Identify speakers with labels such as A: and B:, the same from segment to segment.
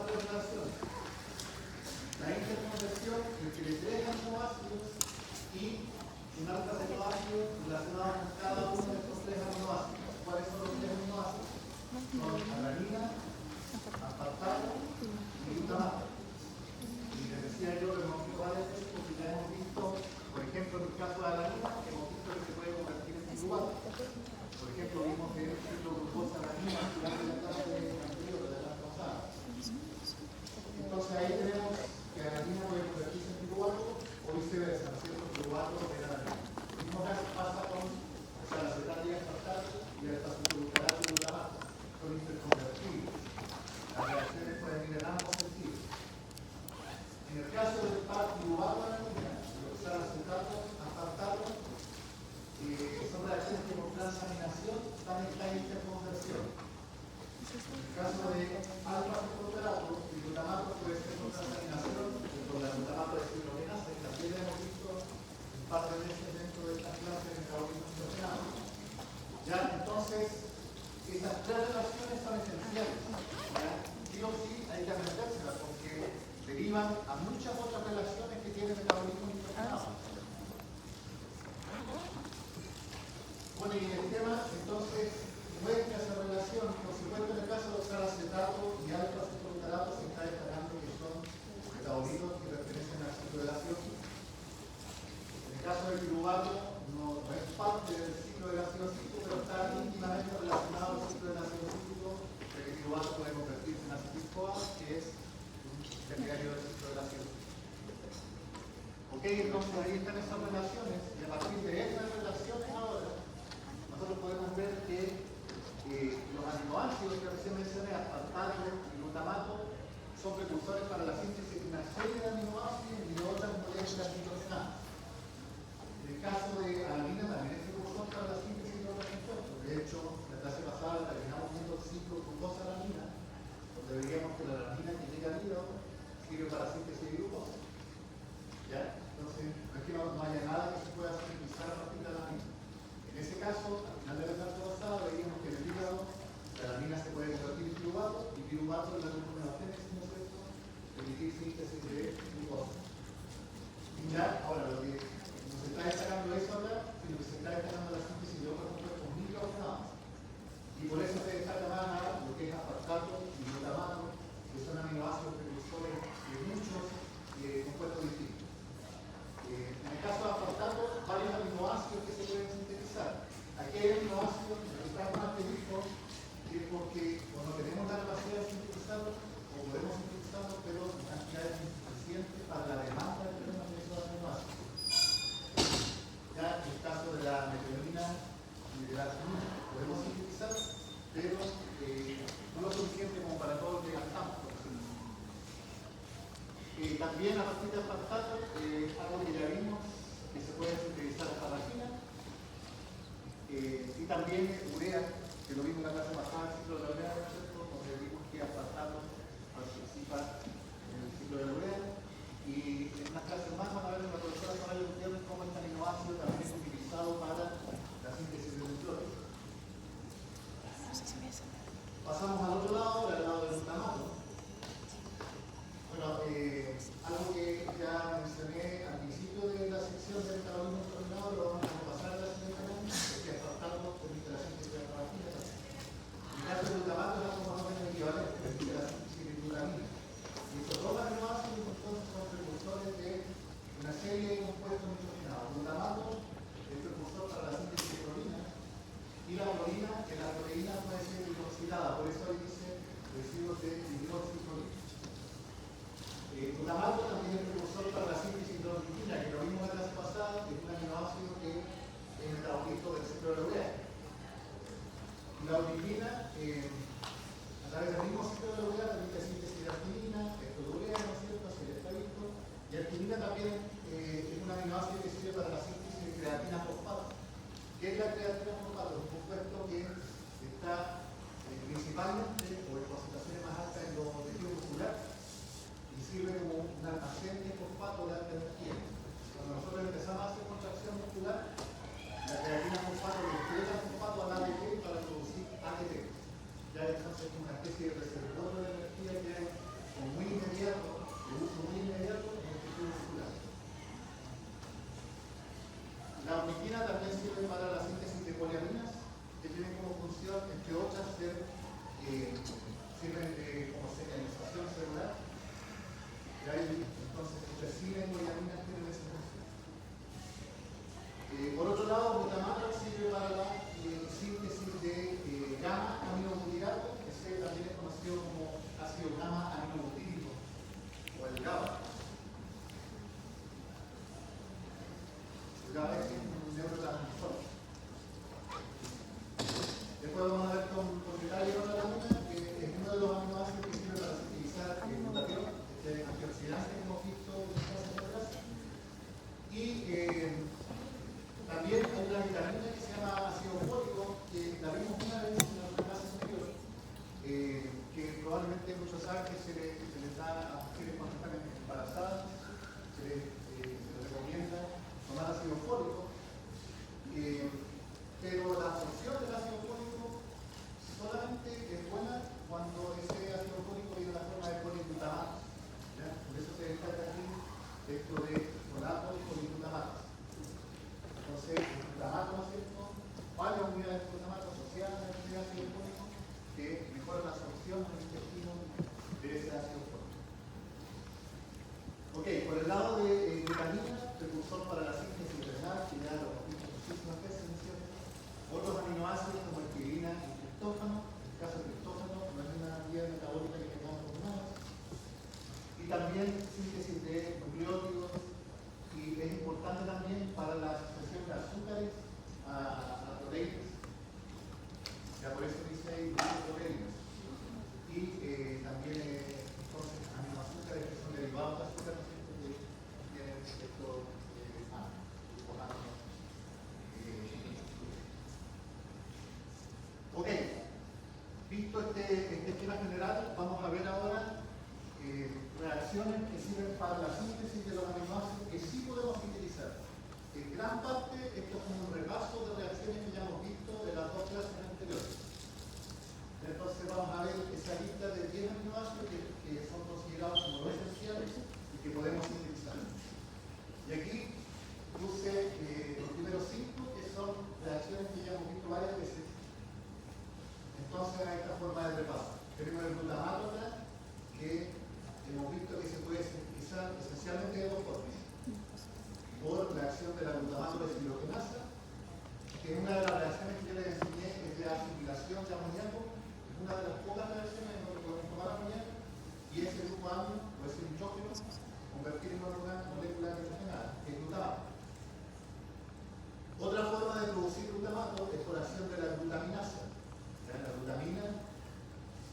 A: tres relaciones. La interconversión, el que le deja aminoácidos y un alfa aminoácido relacionado con cada uno de estos tres aminoácidos. ¿Cuáles son los tres aminoácidos? Son alanina, aspartato y glutamato. Y les decía yo que hemos visto varias veces porque ya hemos visto, por ejemplo, en el caso de alanina, hemos visto que se puede convertir en piruvato. Por ejemplo, vimos que el glucosa alanina durante la clase anterior de la pasada. Entonces ahí tenemos que alanina puede convertirse en piruvato o viceversa, ¿no es cierto? Piruvato de alanina. Lo mismo pasa con la acetal y aspartato y el glutarato y glutamato. Son interconvertibles. Las reacciones pueden ir en ambos sentidos. En el caso del par piruvato de alanina, el oxalacetato, aspartato, son reacciones que por transaminación están en la interconversión. En el caso de alfa-fosfatarato y glutamato puede ser por transaminación, con la glutamato de citrogenasa, que también la hemos visto un par de veces dentro de estas clases de metabolismo nitrogenado. Ya, entonces, estas tres relaciones son esenciales. ¿Ya? Sí o sí hay que aprendérselas porque derivan a muchas otras relaciones que tiene el metabolismo nitrogenado. Bueno, y el tema, entonces, muestra esa relación, por supuesto, en el caso de oxalacetato y alfa-fosfatarato se está destacando que son metabolitos que pertenecen al ciclo del ácido cítrico. En el caso del piruvato, no es parte del ciclo del ácido cítrico, pero está íntimamente relacionado al ciclo del ácido cítrico, porque el piruvato puede convertirse en acetil-CoA, que es un terciario del ciclo del ácido cítrico. Ok, entonces ahí están esas relaciones, y a partir de esas relaciones ahora, nosotros podemos ver que los aminoácidos que recién mencioné, aspartato y glutamato, son precursores para la síntesis de una serie de aminoácidos y de otras moléculas nitrogenadas. En el caso de alanina también es precursor para la síntesis de otros compuestos. De hecho, en la clase pasada terminamos viendo el ciclo glucosa-alanina, donde veíamos que la alanina que llega al hígado sirve para la síntesis de glucosa. ¿Ya? Entonces, no es que no haya nada que se pueda sintetizar a partir de la alanina. En ese caso, al final de la clase pasada, veíamos que en el hígado la alanina se puede convertir en piruvato y piruvato es la gluconeogénesis, ¿no es cierto? Permitir síntesis de glucosa. Y ya, ahora, lo que no se está destacando eso acá, sino que se está destacando la síntesis de otros compuestos microgenados. Y por eso se destaca más lo que es aspartato y glutamato, que son aminoácidos precursores de muchos compuestos distintos. En el caso de aspartato, varios aminoácidos que se pueden sintetizar. Aquí hay aminoácidos que están más que dijo, que es porque o no tenemos la capacidad de sintetizarlos, o podemos sintetizarlos, pero en cantidades insuficientes para la demanda que tenemos de esos aminoácidos. Ya en el caso de la metionina y de la arginina, podemos sintetizar, pero no lo suficiente como para todo lo que gastamos. También a partir de aspartato, algo que ya vimos, que se puede sintetizar asparagina, y también urea, que lo vimos en la clase pasada, el ciclo de la urea, donde vimos que aspartato participa en el ciclo de la urea, y en unas clases más van a ver en la profesora Soraya Gutiérrez cómo este aminoácido también es utilizado para la síntesis de nucleótidos. Pasamos al otro lado, al lado del glutamato. Bueno, algo que ya mencioné al principio de la sección del metabolismo nitrogenado, lo vamos a pasar a la siguiente lámina, porque aspartato permite la síntesis de asparagina también. En el caso del glutamato es algo más o menos equivalente, permite la síntesis de glutamina. Y estos dos aminoácidos entonces son precursores de una serie de compuestos nitrogenados. Glutamato es precursor para la síntesis de proteína, y la proteína, que la proteína puede ser hidroxilada, por eso ahí dice residuos de hidroxiproteinina. Glutamato también es precursor para la síntesis de ornitina, que lo vimos en la clase pasada, que es un aminoácido que es metabolito del ciclo de la urea. Y la ornitina, a través del mismo ciclo de la urea, permite síntesis de arginina, esto de urea, ¿no es cierto? Así está visto. Y arginina también es un aminoácido que sirve para la síntesis de creatina fosfato. ¿Qué es la creatina fosfato? Es un compuesto que está principalmente o en concentraciones más altas en los tejidos musculares y sirve como un almacén de fosfato de alta energía. Cuando nosotros empezamos a hacer contracción muscular, la creatina fosfato le excreta fosfato al ADP para producir ATP. Ya entonces es una especie de reservorio de energía que hay muy inmediato, de uso muy inmediato en el tejido muscular. La ornitina también sirve para la síntesis de poliaminas, que tienen como función, entre otras, sirven como señalización celular. Y ahí, entonces, reciben poliaminas que tienen esa función. Por otro lado, glutamato sirve para la síntesis de gamma aminobutírico, que también es conocido como ácido gamma aminobutírico, o el GABA. El GABA es un neurotransmisor. Después vamos a ver con detalle otra lámina, que es uno de los aminoácidos que sirve para sintetizar el glutatión, este antioxidante que hemos visto en clases atrás. Y también hay una vitamina que se llama ácido fólico, que la vimos una vez en la clase anterior, que probablemente muchos saben que se les da a mujeres cuando están embarazadas, se les recomienda tomar ácido fólico, pero la absorción del ácido fólico solamente es buena cuando ese ácido fólico viene en la forma de poliglutamato. Por eso se destaca aquí esto de folato y poliglutamato. Entonces, el glutamato, ¿no es cierto? Varias unidades de glutamato asociadas a este ácido fólico que mejora la absorción en el intestino de ese ácido fólico. Ok, por el lado de vitamina, precursor para la síntesis renal, que ya lo hemos visto muchísimas veces, ¿no es cierto? Otros aminoácidos como el pirina y el triptófano, en el caso del triptófano no es una vía metabólica que tengamos combinadas. Y también síntesis de nucleótidos, y es importante también para la asociación de azúcares a proteínas. Ya por eso dice ahí proteínas. Y también entonces aminoazúcares que son derivados de azúcar, ¿no es cierto? Que tienen estos ok, visto este esquema general, vamos a ver ahora reacciones que sirven para la síntesis de los aminoácidos que sí podemos sintetizar. En gran parte, esto es como un repaso de reacciones que ya hemos visto de las dos clases anteriores. Entonces vamos a ver esa lista de 10 aminoácidos que son considerados como no esenciales y que podemos sintetizar. Y aquí puse los primeros 5, que son reacciones que ya hemos visto varias veces. Entonces, a esta forma de repaso. Tenemos el glutamato acá, que hemos visto que se puede sintetizar esencialmente de dos formas. Por la acción de la glutamato de deshidrogenasa, que es una de las reacciones que yo les enseñé, es de asimilación de amoníaco, es una de las pocas reacciones en donde podemos tomar amoníaco, y ese grupo amino, o ese nitrógeno, convertir en una molécula nitrogenada, que es glutamato. Otra forma de producir glutamato es por acción de la glutaminasa. La glutamina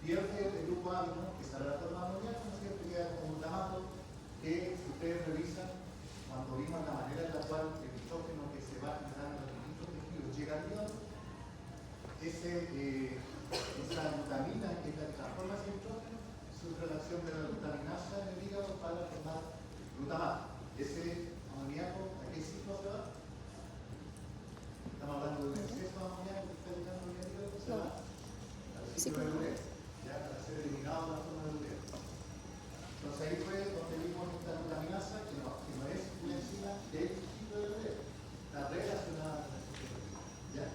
A: pierde el grupo amino, que sale a la forma de amoníaco, ¿no es cierto? Queda como glutamato, que si ustedes revisan, cuando vimos la manera en la cual el nitrógeno que se va generando en los distintos tejidos llega al hígado, esa glutamina, que es la que transforma ese nitrógeno, sufre la acción de la glutaminasa en el hígado para formar glutamato. Ese amoníaco, ¿a qué ciclo se va? Estamos hablando de un exceso de amoníaco que está llegando al hígado, se va al ciclo de urea, ya para ser eliminado de la forma de urea. Entonces ahí fue donde vimos esta glutaminasa, que no es una enzima del ciclo de urea, está relacionada con el ciclo de urea. ¿Ya?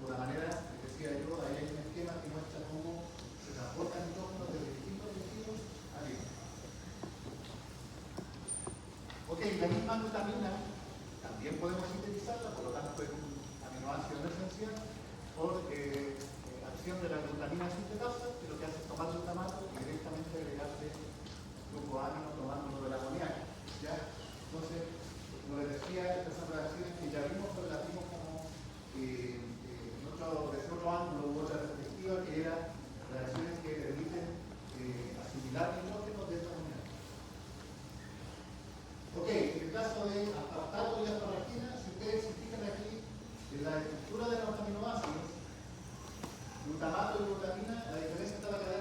A: Por la manera que decía yo, ahí hay un esquema que muestra cómo se transportan nitrógenos desde distintos tejidos arriba. Ok, la misma glutamina también podemos sintetizarla, por lo tanto es un aminoácido no esencial por acción de la glutamina sintetasa, que lo que hace es tomar glutamato y directamente agregarle grupo amino tomándolo del amoníaco. ¿Ya? Entonces, como les decía, estas son reacciones que ya vimos, pero las vimos como desde otro ángulo u otra perspectiva, que eran reacciones que permiten asimilar nitrógeno de esta amoníaco. Ok, en el caso de aspartato y asparagina, si ustedes se fijan aquí en la estructura de los aminoácidos, glutamato y glutamina, la diferencia está en la cadena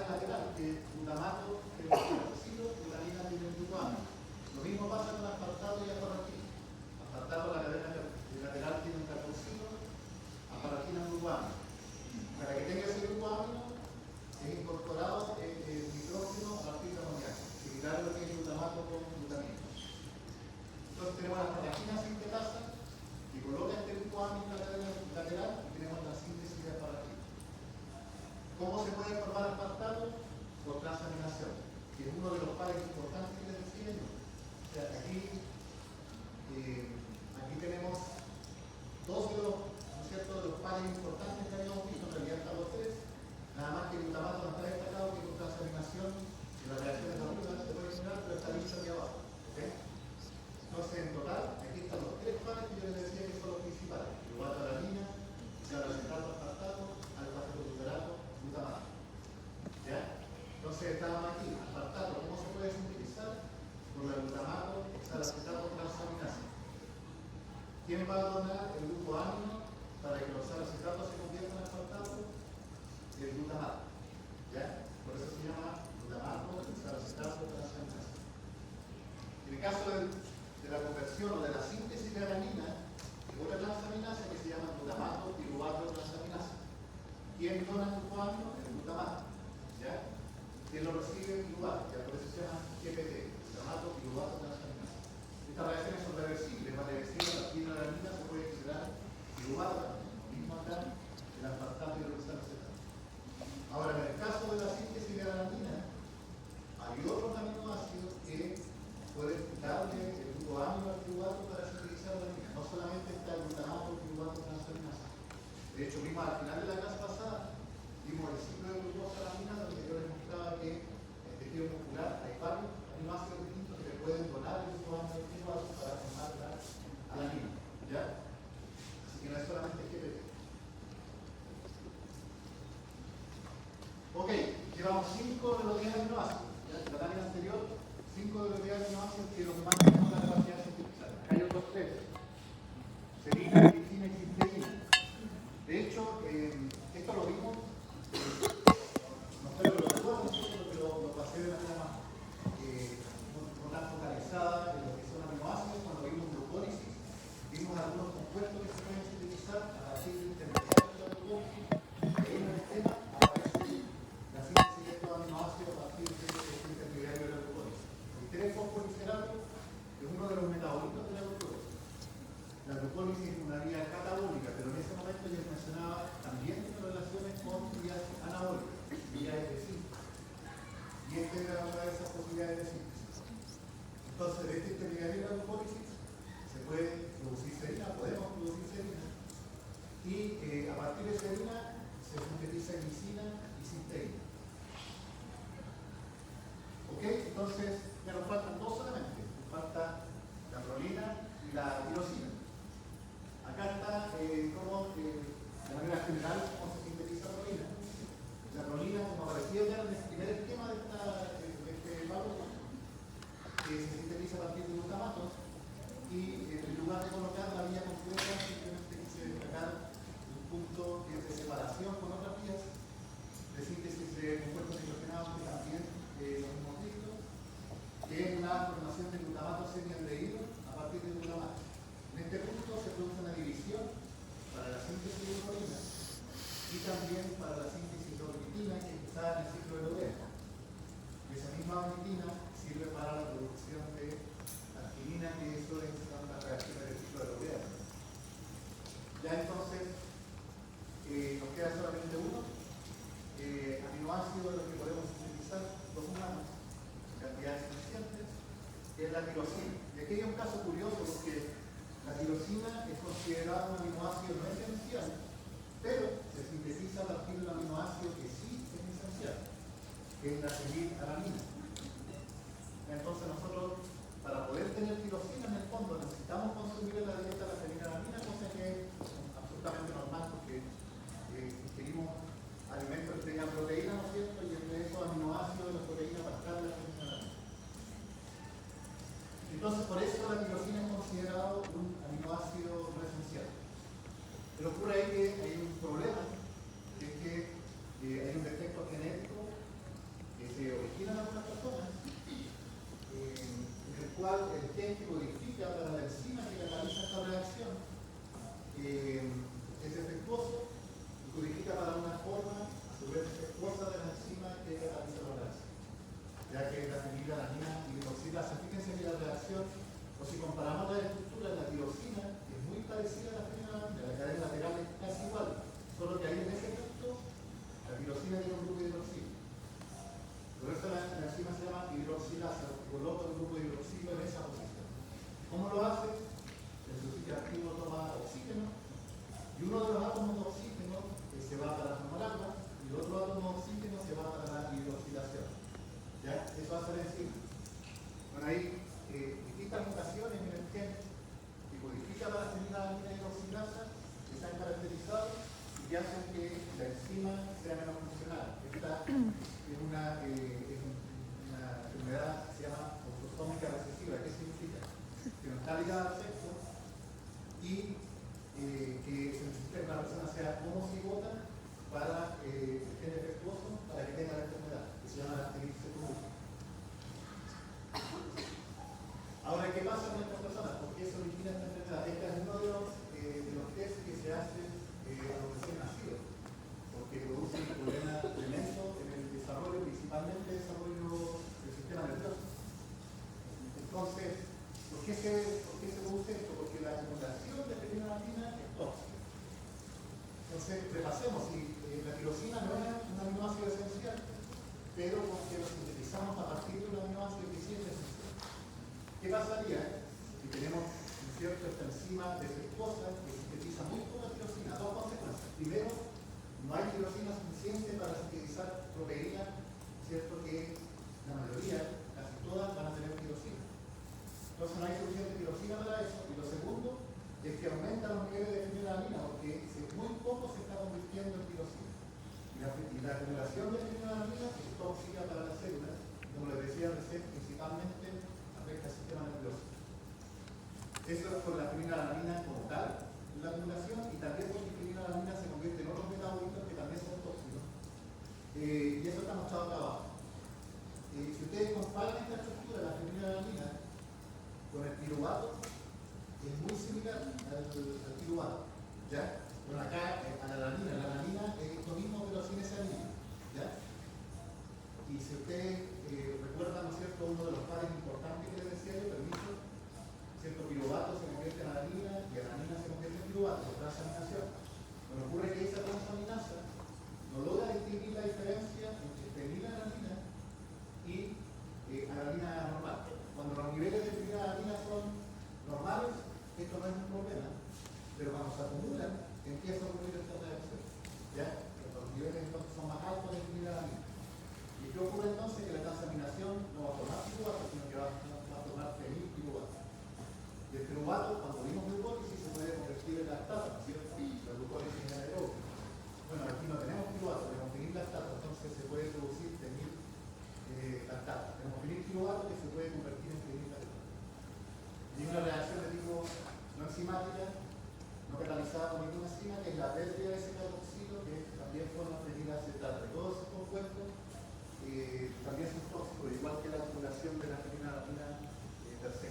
A: que es uno de los pares importantes que les decía yo. O sea, aquí tenemos dos de los, ¿no es cierto?, de los pares importantes que habíamos visto, en realidad están los tres, nada más que el glutamato no está destacado, que con transaminación de la reacción de la ruta se puede ignorar, pero está listo aquí abajo. ¿Okay? Entonces, en total, aquí están los tres pares que yo les decía que son los principales: glutamato-alanina, cianoacetato, aspartato, alfa-fetoglutarato, glutamato. ¿Ya? Entonces, estábamos aquí, aspartato, ¿cómo se puede sintetizar? Por la glutamato, hexalacetato, transaminasa. ¿Quién va a donar el grupo amino para que los hexalacetatos se conviertan en aspartato? El glutamato. ¿Ya? Por eso se llama glutamato, hexalacetato, transaminasa. En el caso de la conversión o de la síntesis de alanina, de otra transaminasa que se llama glutamato, piruvato, transaminasa. ¿Quién dona el grupo amino? El glutamato. ¿Ya? ¿Quién lo recibe? El piruvato. Ya por eso se llama GPT, glutamato, piruvato, transaminasa. Estas reacciones son reversibles, para reversibles a partir de la alanina se puede generar piruvato también, lo mismo acá, el aspartato y el hexalacetato. Ahora, en el caso de la síntesis de alanina, hay otros aminoácidos que pueden quitarle el grupo amino al piruvato para sintetizar la alanina. No solamente está el glutamato, el piruvato, transaminasa. De hecho, vimos al final de la clase pasada, vimos el ciclo de glucosa-alanina, donde yo les mostraba que en el tejido muscular hay varios aminoácidos distintos que le pueden donar el grupo amino al piruvato para formar la alanina. ¿Ya? Así que no es solamente GPT. Ok, llevamos 5 de los 10 aminoácidos. ¿Ya? En la lámina anterior, 5 de los 10 aminoácidos que los demás tenemos la capacidad de sintetizar. Acá hay otros 3. Serina, glicina y cisteína. De hecho, esto lo vimos, no sé lo recuerdo, pero lo pasé de manera más no tan focalizada en lo que son aminoácidos. Cuando vimos glucólisis, vimos algunos compuestos que se pueden sintetizar a partir de intermediarios de la glucólisis. Ahí en el tema aparece la síntesis de estos aminoácidos a partir de este intermediario de la glucólisis. El 3-fosfoliserato es uno de los metabolitos de la glucólisis. La glucólisis es una vía catabólica, pero en ese momento yo mencionaba también tiene relaciones con vías anabólicas, vías de síntesis. Y esta era una de esas posibilidades de síntesis. Entonces, de este intermediario de la glucólisis se puede producir serina, podemos producir serina, y a partir de serina se sintetiza glicina y cisteína. ¿Ok? Entonces, ya nos faltan dos solamente. Nos falta la prolina y la tirosina. Acá está de manera general cómo se sintetiza la prolina. La prolina, como aparecía ya en el primer esquema de este valor, se sintetiza a partir de glutamato, y en lugar de colocar la vía completa, simplemente quise destacar un punto que es de separación con otras vías de síntesis de compuestos nitrogenados que también lo hemos visto, que es la formación de glutamato semialdehído a partir de glutamato. En este punto se produce una división para la síntesis de glucosina y también para la síntesis de ornitina que está en el ciclo de Lorentz. Y esa misma ornitina sirve para la producción de actinina, que eso es una reacción del ciclo de Lorentz. Ya entonces nos queda solamente uno aminoácido de los que podemos sintetizar los humanos en cantidades suficientes, que es la tirosina. Y aquí hay un caso curioso porque la tirosina es considerada un aminoácido no esencial, pero se sintetiza a partir de un aminoácido que sí es esencial, que es la fenilalanina. Entonces nosotros, para poder tener tirosina en el fondo, necesitamos consumir en la dieta la fenilalanina, cosa que es absolutamente normal porque ingerimos alimentos que tengan proteína, ¿no es cierto? Y entre esos aminoácidos de la proteína pascal la fenilalanina. Entonces, por eso la tirosina es considerado un aminoácido no esencial. Pero ocurre ahí que hay un problema, que es que hay un defecto genético que se origina en algunas personas, en el cual el gen que codifica para la enzima que cataliza esta reacción es defectuoso y codifica para una forma, a su vez defectuosa, de la enzima hay distintas mutaciones en el gen que codifican la fenilalanina hidroxilasa que se han caracterizado y que hacen que la enzima sea menos funcional. Esta es una enfermedad que se llama autosómica recesiva. ¿Qué significa? Que no está ligada al sexo y que se necesita que una persona sea homocigota para el gen defectuoso para que tenga la enfermedad, que se llama la ictiosis. Ahora, ¿qué pasa con estas personas? ¿Por qué se origina esta enfermedad? Este es uno de los test que se hacen a los recién nacidos, porque producen un problema tremendo en el desarrollo, principalmente el desarrollo del sistema nervioso. Entonces, ¿por qué se produce esto? Porque la acumulación de fenilalanina es tóxica. Entonces, repasemos, si la tirosina no es un aminoácido esencial, pero porque lo sintetizamos a partir de un aminoácido que sí es esencial. ¿Qué pasaría si tenemos esta enzima defectuosa que sintetiza muy poca tirosina? Dos consecuencias. Primero, no hay tirosina suficiente para sintetizar proteína, ¿cierto? Que la mayoría, casi todas, van a tener tirosina. Entonces no hay suficiente tirosina para eso. Y lo segundo es que aumenta los niveles de fenilalanina porque muy poco se está convirtiendo en tirosina. Y la acumulación de fenilalanina es tóxica para las células, como les decía recién, principalmente afecta al sistema nervioso. Eso es por la fenilalanina como tal, la acumulación, y también porque la fenilalanina se convierte en otros metabolitos que también son tóxicos. Y eso está mostrado acá abajo. Si ustedes comparan esta estructura, la fenilalanina, con el piruvato, es muy similar al piruvato, ¿ya? Bueno, acá a la alanina es lo mismo pero sin esa línea, ¿ya? Y si ustedes recuerdan, ¿no es cierto?, uno de los pares importantes que les decía yo, permiso, ¿cierto? Piruvato se convierte en alanina y alanina se convierte en piruvato, transaminación. Bueno, ocurre que esa transaminasa no logra distinguir la diferencia entre fenilalanina y alanina normal. Cuando los niveles de fenilalanina son normales, esto no es un problema, pero cuando se acumulan, empieza a ocurrir esta reacción, ¿ya? Los niveles entonces son más altos de fenilalanina. ¿Y qué ocurre entonces? Que la transaminación no va a formar piruvato, sino que va a formar fenilpiruvato. Y el piruvato, cuando vimos glucólisis, se puede convertir en lactato, ¿no es cierto? La glucólisis es anaeróbica. Bueno, aquí no tenemos piruvato, tenemos fenillactato, entonces se puede producir fenillactato. Tenemos fenilpiruvato que se puede convertir en fenillactato. Y una reacción de tipo no enzimática, no catalizada por ninguna enzima, que es la pérdida de ese carboxilo, que también forma fenilacetato. Y todos esos compuestos también son tóxicos, igual que la acumulación de la fenilalanina per se.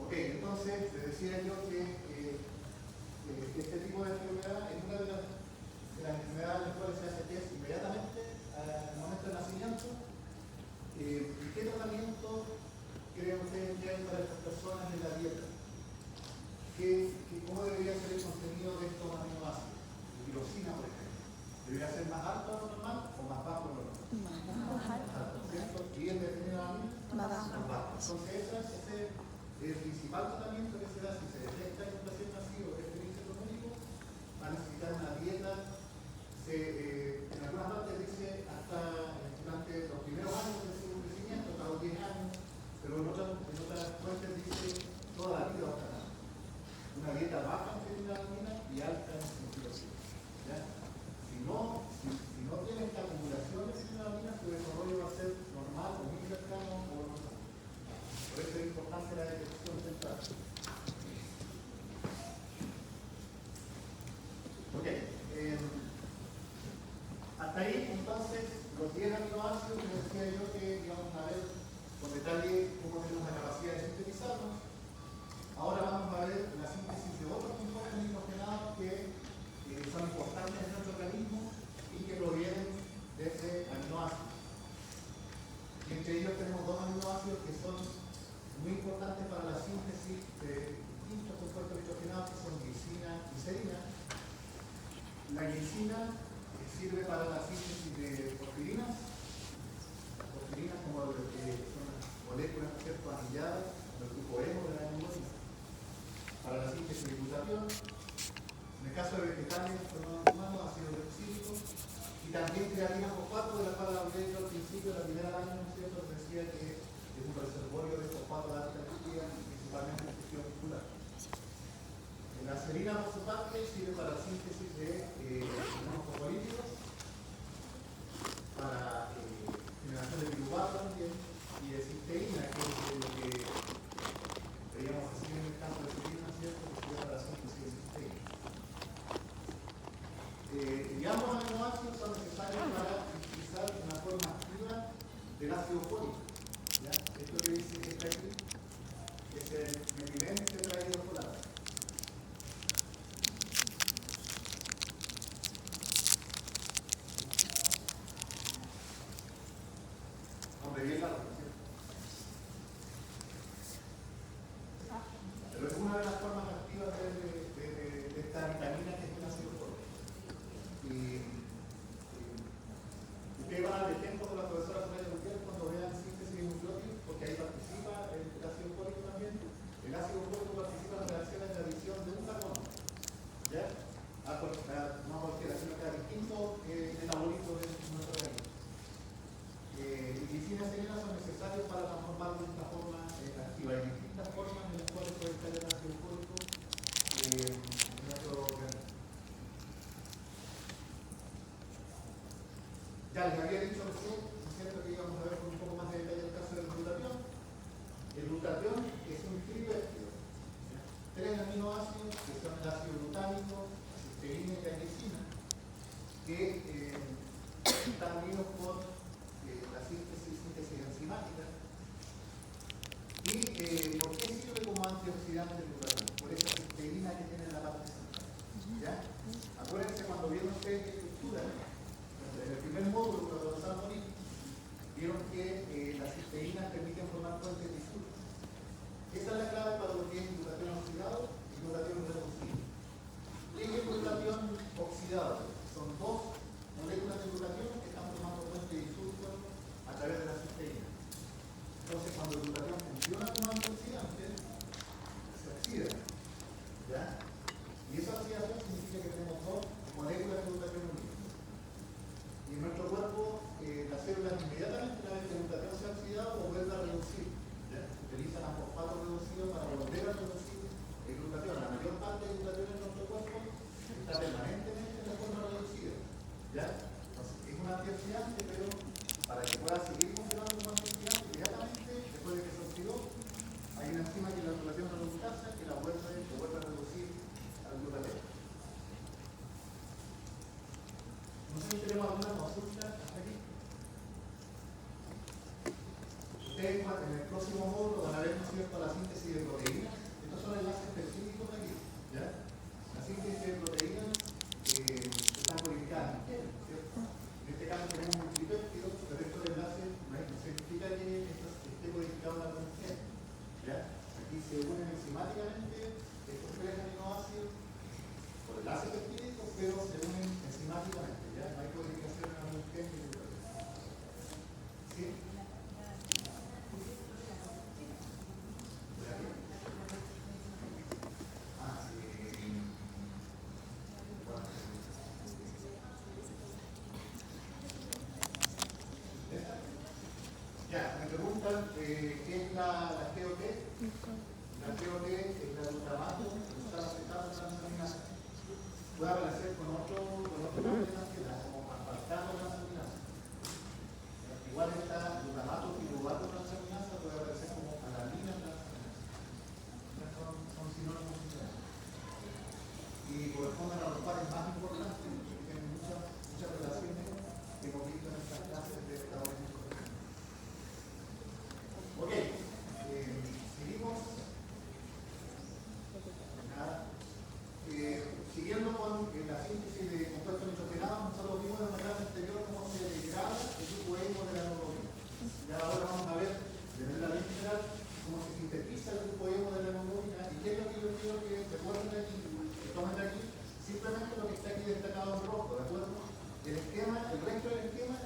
A: Ok, entonces les decía yo que este tipo de enfermedad es una de las enfermedades en las cuales se hace test inmediatamente al momento del nacimiento. ¿Qué tratamiento creen ustedes que hay para estas personas en la dieta? ¿Cómo debería ser el contenido de estos aminoácidos? De tirosina, por ejemplo. ¿Debería ser más alto de lo normal o más bajo de lo normal? Más alto, ¿cierto? ¿Y el de fenilalanina? Más bajo. Entonces ese es el principal tratamiento que se da si se detecta en un paciente nacido que es fenilcetonúrico. Va a necesitar una dieta, en algunas partes dice hasta durante los primeros años de su crecimiento, hasta los 10 años, pero en otras fuentes dice toda la vida hasta acá. Una dieta baja en fenilalanina y alta en tirosina. Si no tiene esta acumulación de fenilalanina, su desarrollo va a ser normal o muy cercano o normal. Por eso es importante la detección central. Ok. Hasta ahí, entonces, los 10 aminoácidos que les decía yo que íbamos a ver con detalle cómo tenemos la capacidad de sintetizarlos. Ahora vamos a ver la síntesis de otros compuestos nitrogenados que son importantes en nuestro organismo y que provienen desde aminoácidos. Y entre ellos tenemos dos aminoácidos que son muy importantes para la síntesis de distintos compuestos nitrogenados que son glicina y serina. La glicina sirve para la síntesis de porfirinas. Las porfirinas como son moléculas, ¿cierto?, anilladas del grupo hemo de la hemoglobina. Para la síntesis de glutatión. En el caso de vegetales, humanos, ácido hidroxílico. Y también creatina fosfato, de la cual hablé yo al principio, la primera año, ¿no es cierto?, decía que es un reservorio de fosfato de alta energía, principalmente en gestión muscular. La serina, por su parte, sirve para la síntesis de fosfolípidos, para generación de piruvato también, y de cisteína, que es lo que veíamos así en el campo de serina, ¿cierto? Que sirve para la síntesis de cisteína. Y ambos aminoácidos son necesarios para utilizar una forma activa del ácido fólico. ¿Ya? Esto que dice que está aquí es el metilén-tetrahidrofolato. Hombre, bien largo, ¿cierto? Pero es una de las formas activas de esta vitamina que es el ácido fólico. Y ustedes van al ejemplo de la profesora Soraya Gutiérrez cuando vean síntesis de nucleótidos, porque ahí participa el ácido fólico también. El ácido fólico participa en las reacciones de adición de un carbono. ¿Ya? No cualquiera, sino que a distintos metabolitos de nuestro organismo. Glicina y serina son necesarios para transformar de esta forma activa. Hay distintas formas en las cuales puede estar el ácido fólico en nuestro organismo. Ya les había dicho recién, ¿no es cierto?, que íbamos a ver con un poco más de detalle el caso del glutatión. El glutatión es un tripéptido. Tres aminoácidos que son el ácido glutámico, la cisteína y la glicina, que están unidos por la síntesis enzimática. ¿Y por qué sirve como antioxidante el glutatión? Por esa cisteína que tiene en la parte central. ¿Ya? Acuérdense cuando vieron ustedes la estructura, en el primer módulo, cuando lo estaban poniendo, vieron que las cisteínas permiten formar puentes disueltos. Esa es la clave para lo que es glutatión oxidado y glutatión reducido. ¿Qué es el glutatión oxidado? Son dos moléculas de glutatión que están formando puentes disueltos a través de la cisteína. Entonces, cuando el glutatión funciona como antioxidante, se oxida. ¿Ya? Y esa oxidación significa que tenemos dos moléculas de glutatión unidas. Y en nuestro cuerpo, las células inmediatamente, una vez que el glutatión se ha oxidado, lo vuelve a reducir. ¿Ya? Utilizan a fosfato reducido para volver a reducir el glutatión. La mayor parte del glutatión en nuestro cuerpo está permanentemente en la forma reducida. ¿Ya? Entonces, es un antioxidante, pero para que pueda seguir funcionando como antioxidante, inmediatamente, después de que se oxidó, hay una enzima que es la glutatión reductasa que lo vuelve a reducir al glutatión. No sé si tenemos alguna consulta hasta aquí. Ustedes en el próximo módulo van a ver, ¿no es cierto?, la síntesis de proteínas. Estos son enlaces específicos de aquí. ¿Ya? La síntesis de proteínas están codificadas en genes, ¿cierto? En este caso tenemos un tripéptido, pero estos enlaces no significa que esto esté codificado en algún gen. ¿Ya? Aquí se unen enzimáticamente estos tres aminoácidos por enlaces peptídicos, pero se unen enzimáticamente. ¿Ya? No hay codificación en algún gen. ¿Sí? Ya, me preguntan qué es la GOT. La GOT es la glutamato, glutamato transaminasa. Puede aparecer con otro nombre nacional, como aspartamo transaminasa. Igual está glutamato piruvato transaminasa, puede aparecer como alanina transaminasa. Son sinónimos similares. Y corresponden a los pares más importantes, que tienen muchas relaciones que hemos visto en estas clases de metabolismo. Ok, seguimos. Siguiendo con la síntesis de compuestos nitrogenados, nosotros vimos en la clase anterior cómo se degrada el grupo hemo de la hemoglobina. Ya ahora vamos a ver de manera literal cómo se sintetiza el grupo hemo de la hemoglobina y qué es lo que yo quiero que recuerden de aquí, que tomen de aquí, simplemente lo que está aquí destacado en rojo, ¿de acuerdo? El esquema, el resto del